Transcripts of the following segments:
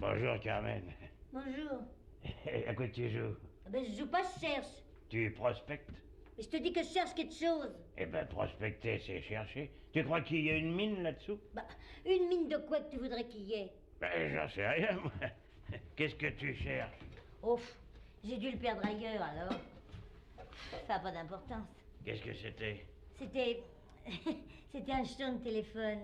Bonjour Carmen. Bonjour. À quoi tu joues? Ben, je joue pas, je cherche. Tu prospectes? Mais je te dis que je cherche quelque chose. Eh ben prospecter c'est chercher. Tu crois qu'il y a une mine là-dessous? Bah, une mine de quoi que tu voudrais qu'il y ait? Ben j'en sais rien moi. Qu'est-ce que tu cherches? Ouf, j'ai dû le perdre ailleurs alors. Ça n'a pas d'importance. Qu'est-ce que c'était? C'était... C'était un jeton de téléphone.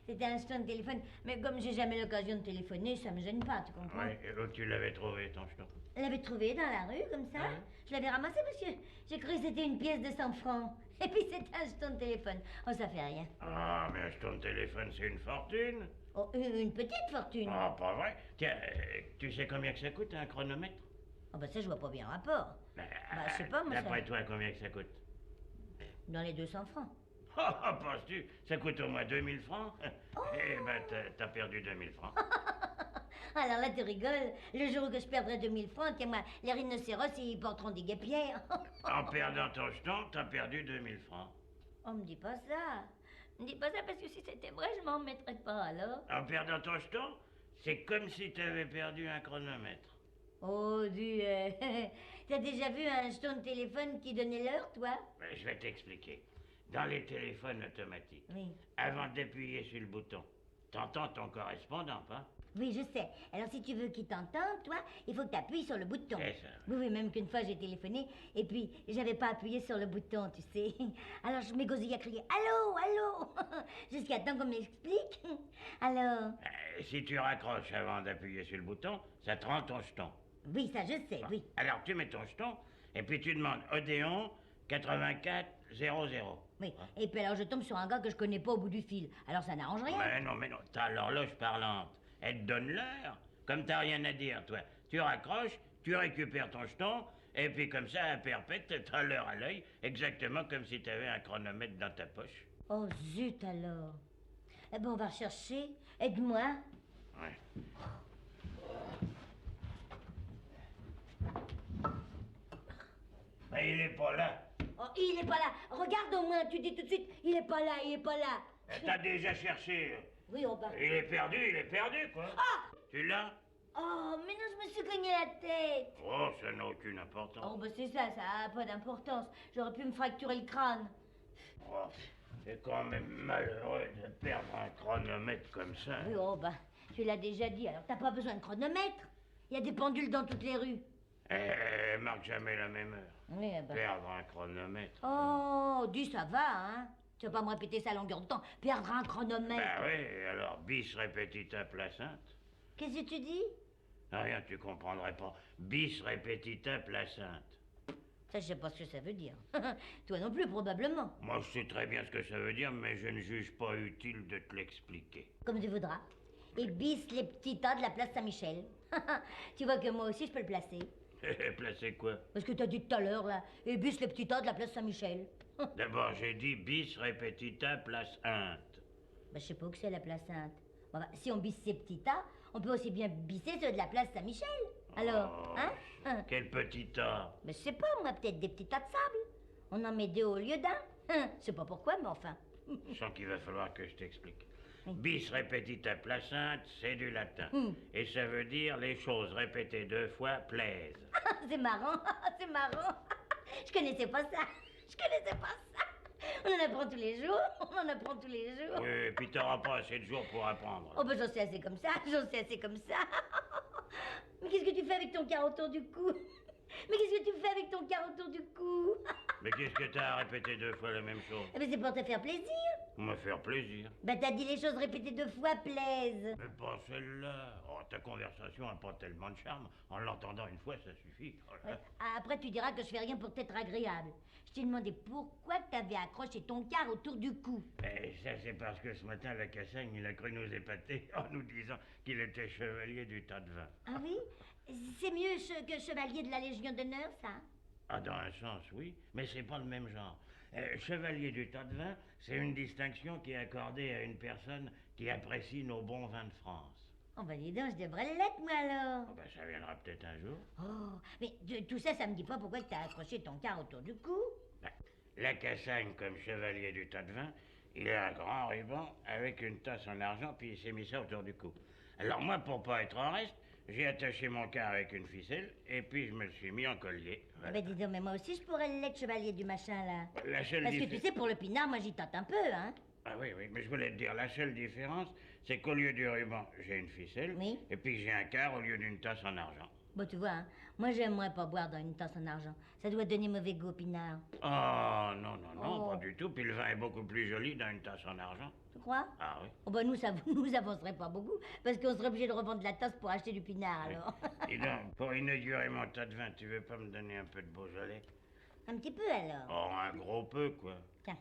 C'était un jeton de téléphone. Mais comme j'ai jamais l'occasion de téléphoner, ça me gêne pas, tu comprends? Oui, et où tu l'avais trouvé ton jeton? Elle l'avait trouvé dans la rue, comme ça. Ah oui? Je l'avais ramassé parce que j'ai cru que c'était une pièce de 100 francs. Et puis c'était un jeton de téléphone. Oh, ça fait rien. Ah, mais un jeton de téléphone c'est une fortune. Oh, une petite fortune. Ah, pas vrai? Tiens, tu sais combien que ça coûte un chronomètre? Oh, bah ça, je vois pas bien le rapport. Ben, Je sais pas, moi, d'après ça... toi, combien que ça coûte? Dans les 200 francs. Ah, penses-tu? Ça coûte au moins 2000 francs? Eh ben, t'as perdu 2000 francs. Alors là, tu rigoles. Le jour où je perdrai 2000 francs, tiens, moi, les rhinocéros, ils porteront des guêpières. En perdant ton jeton, t'as perdu 2000 francs. Oh, me dis pas ça. Me dis pas ça parce que si c'était vrai, je m'en mettrais pas, alors. En perdant ton jeton, c'est comme si t'avais perdu un chronomètre. Oh, t'as déjà vu un jeton de téléphone qui donnait l'heure, toi? Ben, je vais t'expliquer. Dans les téléphones automatiques, Oui. avant d'appuyer sur le bouton, t'entends ton correspondant, pas? Oui, je sais. Alors, si tu veux qu'il t'entende, toi, il faut que tu appuies sur le bouton. C'est ça. Oui, oui, même qu'une fois, j'ai téléphoné, et puis, j'avais pas appuyé sur le bouton, tu sais. Alors, je m'égosille à crier « Allô, allô ?» jusqu'à temps qu'on m'explique. Alors... Si tu raccroches avant d'appuyer sur le bouton, ça te rend ton jeton. Oui, ça, je sais, oui. Alors, tu mets ton jeton, et puis tu demandes Odéon 8400. Oui, et puis alors, je tombe sur un gars que je connais pas au bout du fil. Alors, ça n'arrange rien. Mais non, t'as l'horloge parlante. Elle te donne l'heure. Comme t'as rien à dire, toi. Tu raccroches, tu récupères ton jeton, et puis comme ça, à perpète, t'as l'heure à l'œil, exactement comme si t'avais un chronomètre dans ta poche. Oh, zut alors. Eh ben, on va rechercher. Aide-moi. Ouais. Mais il est pas là. Oh, il est pas là. Regarde au moins, tu dis tout de suite, il est pas là, il est pas là. T'as déjà cherché. Oui, on va... Il est perdu, quoi. Ah! Tu l'as? Oh, mais non, je me suis cogné la tête. Oh, ça n'a aucune importance. Oh, bah c'est ça, ça a pas d'importance. J'aurais pu me fracturer le crâne. Oh, c'est quand même malheureux de perdre un chronomètre comme ça. Oui, oh, bah, tu l'as déjà dit, alors t'as pas besoin de chronomètre. Il y a des pendules dans toutes les rues. Marque jamais la même heure. Oui, bah... Perdre un chronomètre. Oh, dis, ça va, hein. Tu vas pas me répéter ça à longueur de temps. Perdre un chronomètre. Bah oui, alors bis repetita placente. Qu'est-ce que tu dis? Rien, tu comprendrais pas. Bis repetita placente. Ça, je sais pas ce que ça veut dire. Toi non plus, probablement. Moi, je sais très bien ce que ça veut dire, mais je ne juge pas utile de te l'expliquer. Comme tu voudras. Et bis les petits tas de la place Saint-Michel. Tu vois que moi aussi, je peux le placer. Placer quoi? Parce que t'as dit tout à l'heure, là. Et bis les petits tas de la place Saint-Michel. D'abord, j'ai dit bis repetita placente. Bah, je sais pas où que c'est la place Sainte. Bon, bah, si on bisse ces petits tas, on peut aussi bien bisser ceux de la place Saint-Michel. Alors, Oh, hein? Quel petit tas. Mais je sais pas, moi, peut-être des petits tas de sable. On en met deux au lieu d'un. Je sais pas pourquoi, mais enfin. Je sens qu'il va falloir que je t'explique. Bis repetita placente, c'est du latin. Et ça veut dire les choses répétées deux fois plaisent. C'est marrant, c'est marrant. Je connaissais pas ça. Je connaissais pas ça. On en apprend tous les jours. On en apprend tous les jours. Oui, et puis t'auras pas assez de jours pour apprendre. Oh, ben j'en sais assez comme ça. J'en sais assez comme ça. Mais qu'est-ce que tu fais avec ton quart autour du cou? Mais qu'est-ce que tu fais avec ton quart autour du cou? Mais qu'est-ce que t'as à répéter deux fois la même chose? Eh ben c'est pour te faire plaisir. Pour me faire plaisir. Ben t'as dit les choses répétées deux fois plaisent. Mais pas celle-là. Oh, ta conversation a pas tellement de charme. En l'entendant une fois, ça suffit. Oh là. Ouais. Après tu diras que je fais rien pour t'être agréable. Je t'ai demandé pourquoi t'avais accroché ton quart autour du cou. Et ça, c'est parce que ce matin, la Cassagne, il a cru nous épater en nous disant qu'il était chevalier du tas de vin. Ah oui? C'est mieux que chevalier de la Légion d'honneur, ça? Ah, dans un sens, oui, mais c'est pas le même genre. Chevalier du tas de vin, c'est une distinction qui est accordée à une personne qui apprécie nos bons vins de France. Oh ben dis donc, je devrais l'être, moi, alors. Oh, ben, ça viendra peut-être un jour. Oh, mais tout ça, ça me dit pas pourquoi t'as accroché ton quart autour du cou. Ben, la Cassagne, comme chevalier du tas de vin, il a un grand ruban avec une tasse en argent, puis il s'est mis ça autour du cou. Alors moi, pour pas être en reste, j'ai attaché mon quart avec une ficelle, et puis je me le suis mis en collier. Voilà. Ben dis donc, mais moi aussi je pourrais l'être chevalier du machin là. La seule Parce que tu diffé- sais, pour le pinard, moi j'y tente un peu, hein. Ah oui, oui, mais je voulais te dire, la seule différence, c'est qu'au lieu du ruban, j'ai une ficelle, Oui. et puis que j'ai un quart au lieu d'une tasse en argent. Bon, tu vois, hein, moi j'aimerais pas boire dans une tasse en argent. Ça doit donner mauvais goût au pinard. Oh, non, non, non, Oh. pas du tout. Puis le vin est beaucoup plus joli dans une tasse en argent. Tu crois? Ah oui. Oh ben nous, ça nous avancerait pas beaucoup, parce qu'on serait obligé de revendre la tasse pour acheter du pinard, alors. Et donc, pour inaugurer mon tas de vin, tu veux pas me donner un peu de Beaujolais? Un petit peu, alors. Oh, un gros peu, quoi. Tiens.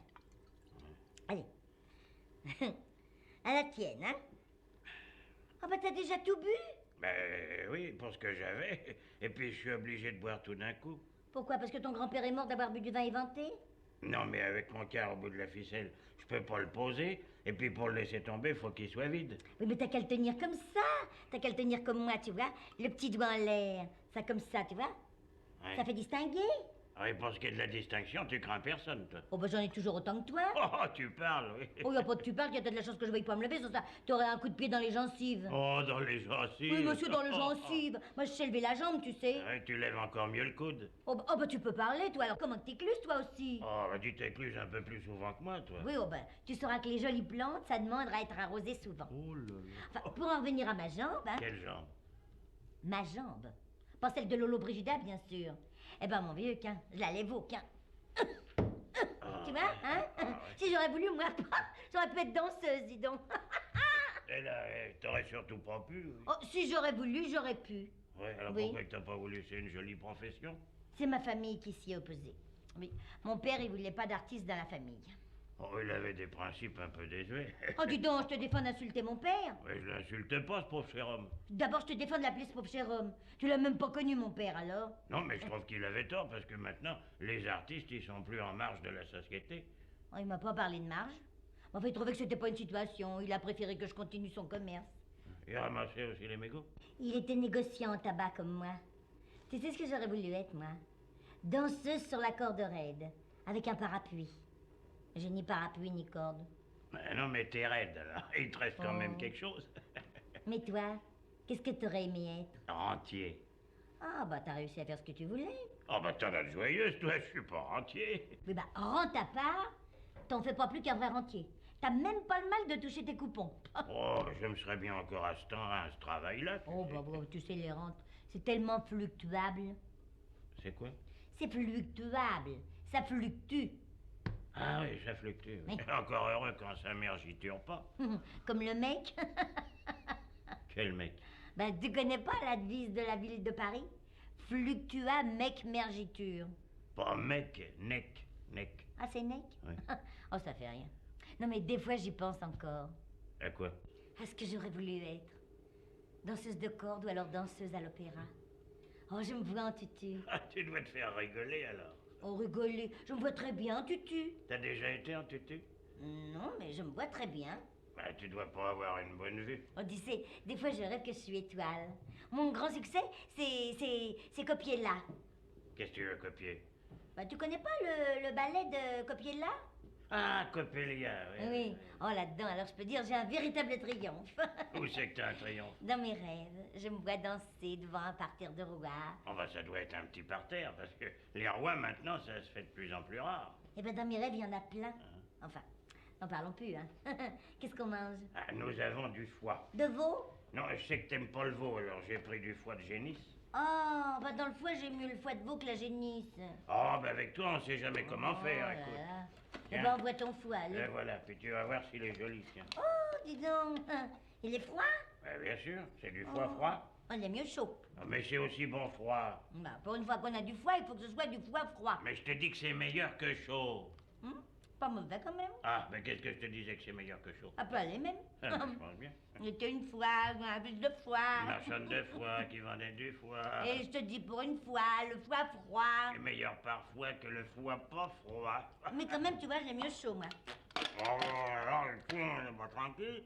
Allez. À la tienne, hein? Oh bah t'as déjà tout bu? Ben oui, pour ce que j'avais. Et puis je suis obligé de boire tout d'un coup. Pourquoi? Parce que ton grand-père est mort d'avoir bu du vin éventé? Non, mais avec mon quart au bout de la ficelle, je peux pas le poser. Et puis pour le laisser tomber, faut qu'il soit vide. Oui, mais t'as qu'à le tenir comme ça. T'as qu'à le tenir comme moi, tu vois. Le petit doigt en l'air. Ça comme ça, tu vois. Ouais. Ça fait distinguer. Oui, pour ce qui est de la distinction, tu crains personne, toi. Oh bah j'en ai toujours autant que toi. Oh, tu parles, oui. Oh, y a pas de tu parles, y a peut-être de la chance que je veuille pas me lever, sans ça, t'aurais un coup de pied dans les gencives. Oh, dans les gencives. Oui, monsieur, dans les Oh, oh. gencives. Moi, je sais lever la jambe, tu sais. Ouais, tu lèves encore mieux le coude. Oh, bah tu peux parler, toi, alors comment que t'écluses, toi aussi? Oh, bah, tu t'écluses un peu plus souvent que moi, toi. Oui, oh ben, tu sauras que les jolies plantes, ça demande à être arrosé souvent. Oh là là. Enfin, pour en revenir à ma jambe, hein. Quelle jambe? Ma jambe. Pas celle de Lolo Brigida, bien sûr. Eh ben, mon vieux, qu'un, je la lève au qu'un. Tu vois, hein? Si j'aurais voulu, moi, j'aurais pu être danseuse, dis donc. Et là, t'aurais surtout pas pu. Oui. Oh, si j'aurais voulu, j'aurais pu. Ouais, alors Oui. pourquoi que t'as pas voulu? C'est une jolie profession. C'est ma famille qui s'y est opposée. Oui, mon père, il voulait pas d'artiste dans la famille. Oh, il avait des principes un peu désuets. Oh, dis donc, je te défends d'insulter mon père. Ouais, je l'insulte pas, ce pauvre cher homme. D'abord, je te défends de l'appeler ce pauvre cher homme. Tu l'as même pas connu, mon père, alors. Non, mais je trouve qu'il avait tort, parce que maintenant, les artistes, ils sont plus en marge de la société. Oh, il m'a pas parlé de marge. Enfin, il trouvait que c'était pas une situation. Il a préféré que je continue son commerce. Il ramassait aussi les mégots. Il était négociant en tabac comme moi. Tu sais ce que j'aurais voulu être, moi? Danseuse sur la corde raide, avec un parapluie. J'ai ni parapluie ni corde. Non, mais t'es raide, alors. Il te reste quand Oh. même quelque chose. Mais toi, qu'est-ce que t'aurais aimé être? Rentier. Ah, bah t'as réussi à faire ce que tu voulais. Oh, bah t'en as de joyeuse, toi, je suis pas rentier. Oui, bah rends ta part, t'en fais pas plus qu'un vrai rentier. T'as même pas le mal de toucher tes coupons. Oh, je me serais bien encore à ce temps, à ce travail-là. tu Oh, sais. bah, tu sais, les rentes, c'est tellement fluctuable. C'est quoi? C'est fluctuable. Ça fluctue. Ah oui, ça fluctue. Oui. Encore heureux quand sa mère j'y tire pas. Comme le mec. Quel mec? Ben, tu connais pas la devise de la ville de Paris? Fluctua mec mergiture. Pas mec, nec, nec. Ah, c'est nec? Oui. Oh, ça fait rien. Non, mais des fois, j'y pense encore. À quoi? À ce que j'aurais voulu être. Danseuse de corde ou alors danseuse à l'opéra. Oh, je me vois en tutu. Ah, tu dois te faire rigoler alors. Oh, rigoler. Je me vois très bien en tutu. T'as déjà été en tutu? Non, mais je me vois très bien. Bah, tu dois pas avoir une bonne vue. Oh, tu sais, des fois, je rêve que je suis étoile. Mon grand succès, c'est Copiella. Qu'est-ce que tu veux copier? Bah, tu connais pas le ballet de Copiella? Ah, Coppelia, oui. Oui. Oh, là-dedans, alors je peux dire, j'ai un véritable triomphe. Où c'est que t'as un triomphe? Dans mes rêves, je me vois danser devant un parterre de rois. Oh, bah, ça doit être un petit parterre, parce que les rois, maintenant, ça se fait de plus en plus rare. Eh ben, dans mes rêves, il y en a plein. Enfin, n'en parlons plus, hein. Qu'est-ce qu'on mange? Ah, nous avons du foie. De veau? Non, je sais que t'aimes pas le veau, alors j'ai pris du foie de génisse. Oh, bah dans le foie, j'ai mieux le foie de veau que la génisse. Oh, bah, avec toi, on sait jamais comment Oh faire, là écoute. là. Eh Tiens. ben, envoie ton foie, allez. Et voilà, puis tu vas voir s'il est joli, tiens. Oh, dis donc, il est froid? Bah, bien sûr, c'est du foie Oh. froid. On est mieux chaud. Ah, mais c'est aussi bon froid. Bah, pour une fois qu'on a du foie, il faut que ce soit du foie froid. Mais je te dis que c'est meilleur que chaud. Pas mauvais quand même. Ah, mais qu'est-ce que je te disais que c'est meilleur que chaud? À pas aller même. Ah, mais je pense bien. J'étais une fois dans la ville de foie. Marchande de foie qui vendait du foie. Et je te dis pour une fois, le foie froid. C'est meilleur parfois que le foie pas froid. Mais quand même, tu vois, j'aime mieux chaud, moi. Oh, alors, le foie, on est pas tranquille.